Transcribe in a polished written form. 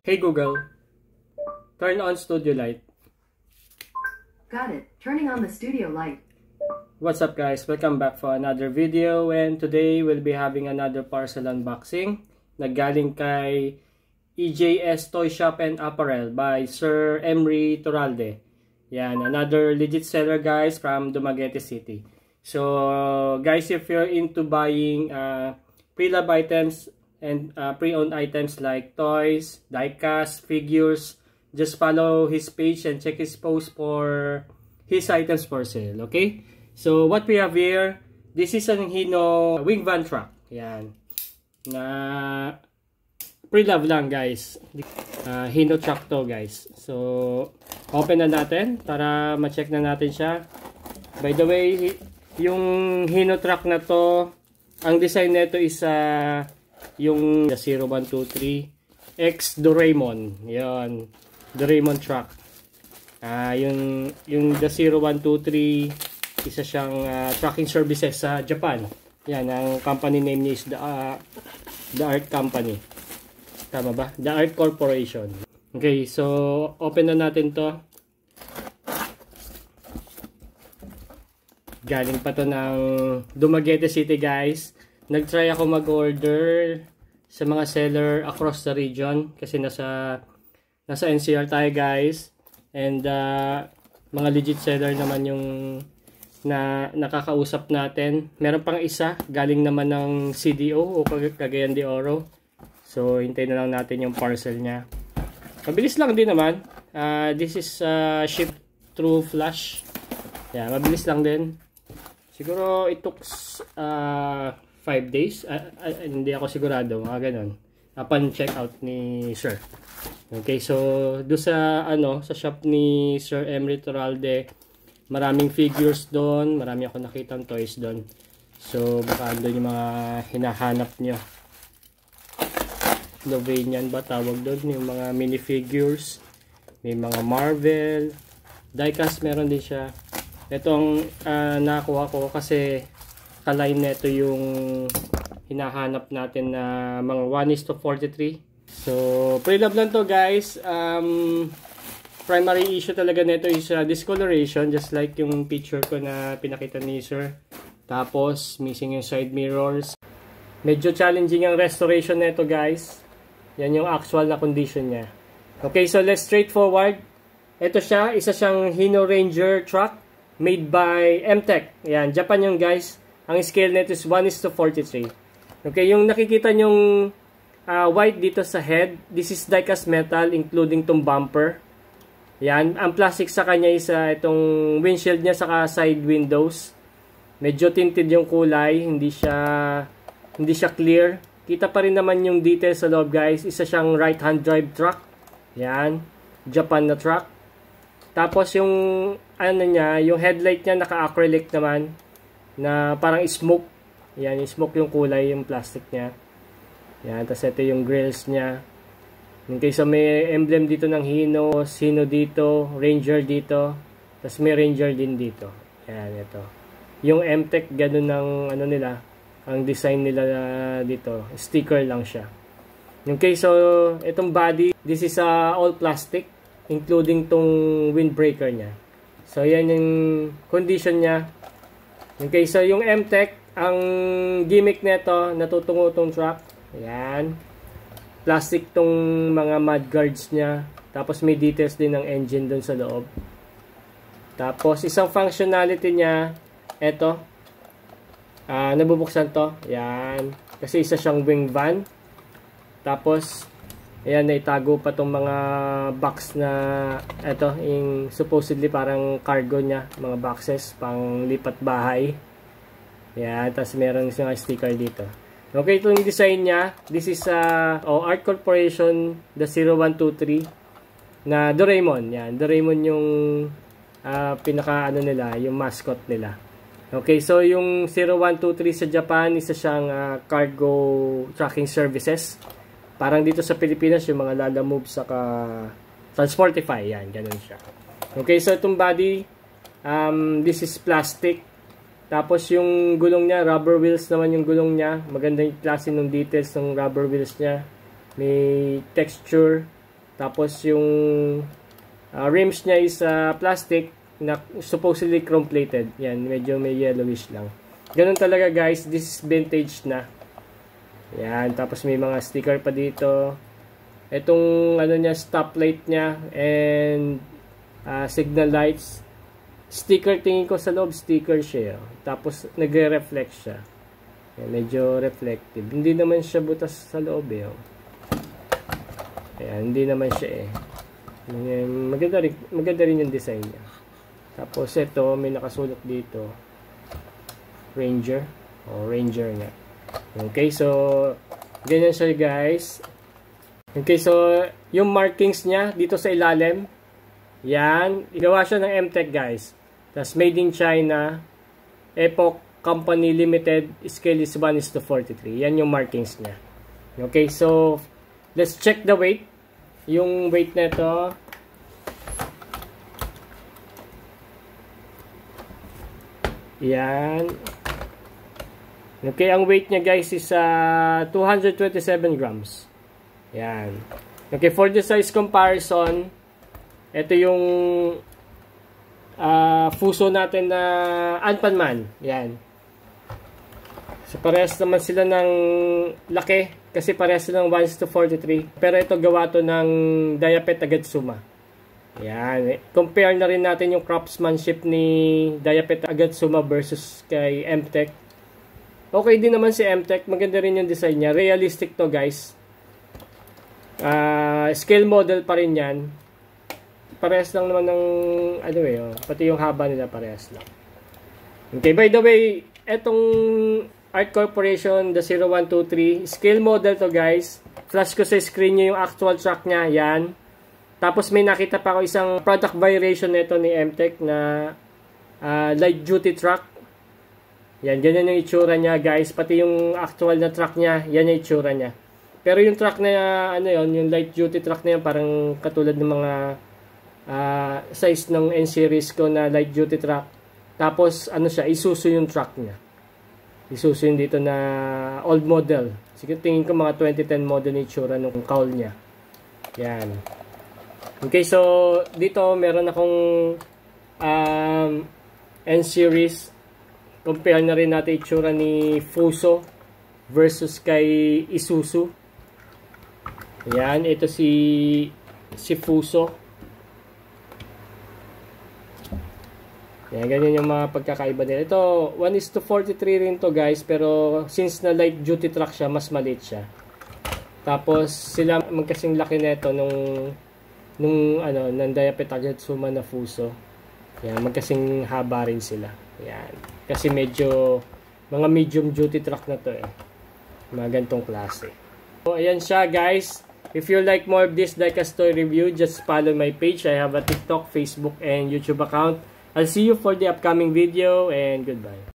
Hey Google, turn on studio light. Got it. Turning on the studio light. What's up guys? Welcome back for another video, and today we'll be having another parcel unboxing na galing kay EJS Toy Shop and Apparel by Sir Emery Turalde. Yan, another legit seller guys from Dumaguete City. So guys, if you're into buying pre-love items and pre-owned items like toys, diecast, figures, just follow his page and check his post for his items for sale, okay? So what we have here, this is an Hino wing van truck. Yan. Na pre-love lang guys. Hino truck to guys. So open na natin para ma-check na natin siya. By the way, yung Hino truck na to, ang design nito is yung 0123 X Doraemon. Yan. Doraemon truck. Yung the 0123 isa siyang trucking services sa Japan. Yan, ang company name niya is the Art Company. Tama ba? The Art Corporation. Okay, so open na natin to. Galing pa to ng Dumaguete City guys. Nag-try ako mag-order sa mga seller across the region kasi nasa NCR tayo guys, and mga legit seller naman yung na nakakausap natin. Meron pang isa galing naman ng CDO o Cagayan de Oro, so hintayin na lang natin yung parcel niya. Mabilis lang din naman. This is shipped through Flash. Yeah, mabilis lang din. Siguro it took 5 days. Hindi ako sigurado, mga ganun. Upon check out ni Sir. Okay, so do sa sa shop ni Sir Emery Turalde, maraming figures doon, marami ako nakitang toys doon. So baka doon yung mga hinahanap nyo. Slovenian ba tawag doon, yung mga minifigures. May mga Marvel, diecast meron din siya. Itong nakuha ko kasi kaline neto yung hinahanap natin na mga 1:43. So pre-love lang to guys. Primary issue talaga neto is discoloration, just like yung picture ko na pinakita ni Sir. Tapos missing yung side mirrors. Medyo challenging ang restoration neto guys. Yan yung actual na condition niya. Okay, so let's straightforward. Ito siya, isa siyang Hino Ranger truck made by MTech. Yan, Japan yung guys. Ang scale nito is 1:43. Okay, yung nakikita nyong white dito sa head, this is diecast metal including tong bumper. Yan, ang plastic sa kanya is itong windshield niya saka side windows. Medyo tinted yung kulay, hindi siya clear. Kita pa rin naman yung details sa loob guys. Isa siyang right hand drive truck. Yan, Japan na truck. Tapos yung niya, yung headlight niya naka-acrylic naman na parang smoke. Yan, yung smoke yung kulay, yung plastic niya. Yan, tapos ito yung grills niya. In case may emblem dito ng Hino, Hino dito, Ranger dito, tapos may Ranger din dito. Yan, ito. Yung MTech, ganun ng nila, ang design nila dito, sticker lang siya. In case itong body, this is all plastic, including tong windbreaker niya. So, yan yung condition niya. Okay, so yung MTech, ang gimmick nito, natutungo tong truck. Ayan. Plastic tong mga mudguards niya. Tapos may details din ng engine dun sa loob. Tapos isang functionality niya, eto. Nabubuksan to. Ayan. Kasi isa siyang wing van. Tapos, ayan, naitago pa tong mga box na, eto, yung supposedly parang cargo niya. Mga boxes, pang lipat bahay. Ayan, tapos meron isang sticker dito. Okay, itong design niya, this is Art Corporation, the 0123 na Doraemon. Yan, Doraemon yung pinaka nila, yung mascot nila. Okay, so yung 0123 sa Japan, isa siyang cargo tracking services. Parang dito sa Pilipinas, yung mga Lala Move saka Transportify. Yan, ganun siya. Okay, so itong body, this is plastic. Tapos yung gulong niya, rubber wheels naman yung gulong niya. Maganda yung klase ng details ng rubber wheels niya. May texture. Tapos yung rims niya is plastic na supposedly chrome plated. Yan, medyo may yellowish lang. Ganun talaga guys, this is vintage na. Yan, tapos may mga sticker pa dito. Itong ano niya, stoplight niya and signal lights. Sticker, tingin ko sa loob, sticker siya. Tapos nagre-reflect siya. Yan, medyo reflective. Hindi naman siya butas sa loob eh. Ayan, hindi naman siya eh. Ayan, maganda rin yung design niya. Tapos ito, may nakasulat dito. Ranger. Ranger nga. Okay, so ganyan siya guys. Okay, so yung markings niya dito sa ilalim. Yan, igawa siya ng MTech guys. Tapos made in China. Epoch Company Limited. Scale is 1:43. Yan yung markings niya. Okay, so let's check the weight. Yung weight na ito. Yan. Okay, ang weight niya guys is 227 grams. Yan. Okay, for the size comparison, ito yung Fuso natin na Anpanman. Yan. So, parehas naman sila ng laki kasi parehas sila ng 1:43. Pero ito gawa to ng Diapet Agatsuma. Yan. Compare na rin natin yung craftsmanship ni Diapet Agatsuma versus kay MTech. Okay din naman si MTech. Maganda rin yung design niya. Realistic to guys. Scale model pa rin yan. Parehas lang naman ng ano eh. Pati yung haba nila parehas lang. Okay, by the way, etong Art Corporation, the 0123. Scale model to guys. Flash ko sa screen niya yung actual truck niya. Yan. Tapos may nakita pa ako isang product variation nito ni MTech na light duty truck. Yan, ganyan yung itsura niya guys. Pati yung actual na truck niya, yan yung itsura niya. Pero yung truck na ano yon, yung light duty truck na yan, parang katulad ng mga size ng N-series ko na light duty truck. Tapos ano siya, Isuzu yung truck niya. Isuzu yung dito na old model. Sige, tingin ko mga 2010 model yung itsura ng cowl niya. Yan. Okay, so dito meron akong N-series. Compare na rin natin itsura ni Fuso versus kay Isuzu. Yan, ito si Fuso. Yan, ganyan yung mga pagkakaiba nila. Ito, 1:43 rin to guys, pero since na light duty truck siya, mas maliit siya. Tapos sila magkasing laki nito nung ng Diapet Agatsuma na Fuso. Yan, magkasing haba rin sila. Yan. Kasi medyo mga medium duty truck na to eh. Mga gantong klase. So, ayan siya guys. If you like more of this Diecast toy review, just follow my page. I have a TikTok, Facebook, and YouTube account. I'll see you for the upcoming video and goodbye.